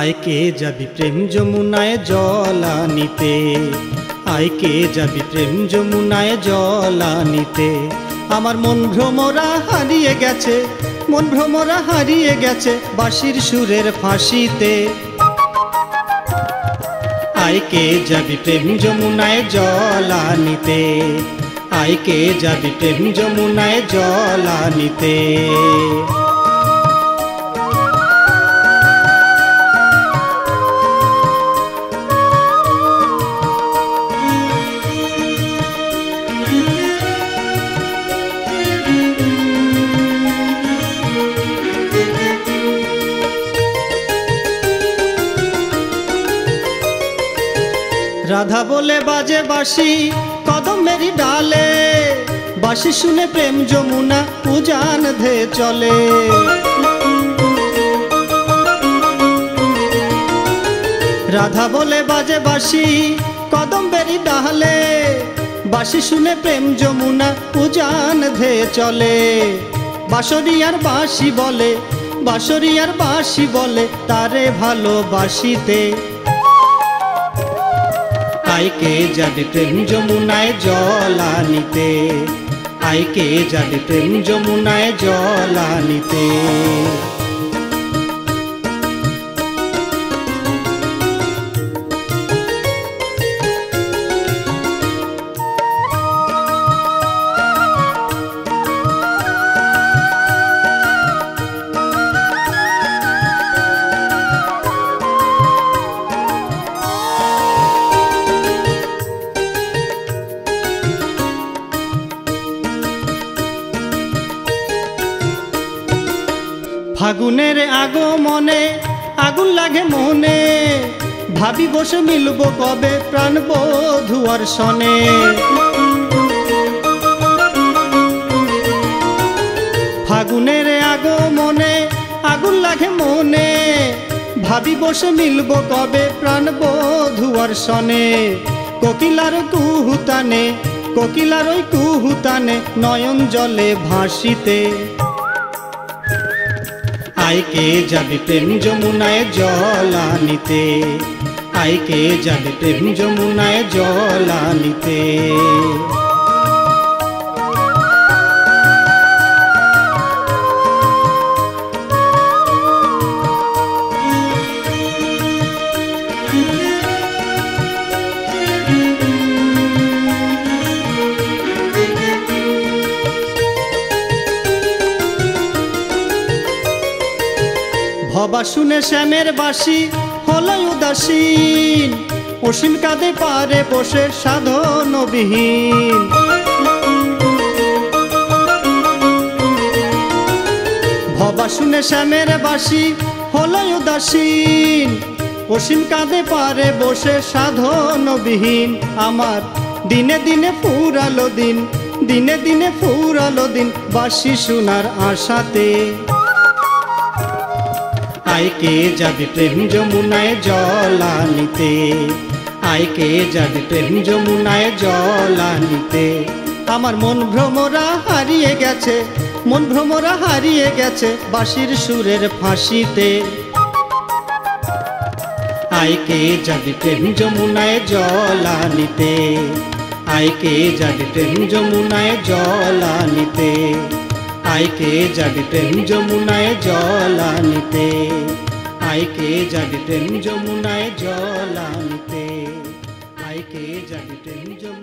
আইকে যাবি প্রেম যমুনায় জল আনিতে, আইকে যাবি প্রেম যমুনায় জল আনিতে। আমার মন ভ্রমরা হারিয়ে গেছে, মন ভ্রমরা হারিয়ে গেছে বাঁশির সুরের ফাঁসিতে। আইকে যাবি প্রেম যমুনায় জল আনিতে, আইকে যাবি প্রেম যমুনায় জল আনিতে। রাধা বলে বাজে বাঁশি কদমেরই ডালে, বাঁশি শুনে প্রেম যমুনা উজান ধে চলে। রাধা বলে বাজে বাঁশি কদমেরই ডালে, বাঁশি শুনে প্রেম যমুনা উজান ধে চলে। বাঁশরিয়ার বাঁশি বলে, বাঁশরিয়ার বাঁশি বলে তারে ভালোবাসিতে। আইকে যাবি প্রেম যমুনায় জল আনিতে, আইকে যাবি প্রেম যমুনায় জল আনিতে। ফাগুনের আগমনে আগুন লাগে মনে, ভাবি বসে মিলব কবে প্রাণ বধুয়ার সনে। ফাগুনের আগমনে আগুন লাগে মনে, ভাবি বসে মিলব কবে প্রাণ বধুয়ার সনে। কোকিলার কুহুতানে, কোকিলার ওই কুহুতানে নয়ন জলে ভাসিতে। আইকে যাবি প্রেম যমুনায় জল আনিতে, আইকে যাবি প্রেম যমুনায় জল আনিতে। ভবা শুনে শ্যামের বাঁশি হলো উদাসীন, অসীম কাঁদে পারে বসে সাধনবিহীন। ভবা শুনে শ্যামের বাঁশি হলো উদাসীন, অসীম কাঁদে পারে বসে সাধনবিহীন। আমার দিনে দিনে ফুরালো দিন, দিনে দিনে ফুরালো দিন বাঁশি শোনার আশাতে। আইকে যাবি প্রেম যমুনায় জল আনিতে, আইকে যাবি প্রেম যমুনায় জল আনিতে। আমার মন ভ্রমরা হারিয়ে গেছে, মন ভ্রমরা হারিয়ে গেছে বাঁশির সুরের ফাঁসিতে। আইকে যাবি প্রেম যমুনায় জল আনিতে, আইকে যাবি প্রেম যমুনায় জল আনিতে। আইকে যাবি প্রেম যমুনায় জল আনিতে, আইকে যাবি প্রেম যমুনায় জল আনিতে, আইকে যাবি প্রেম যমুনায়।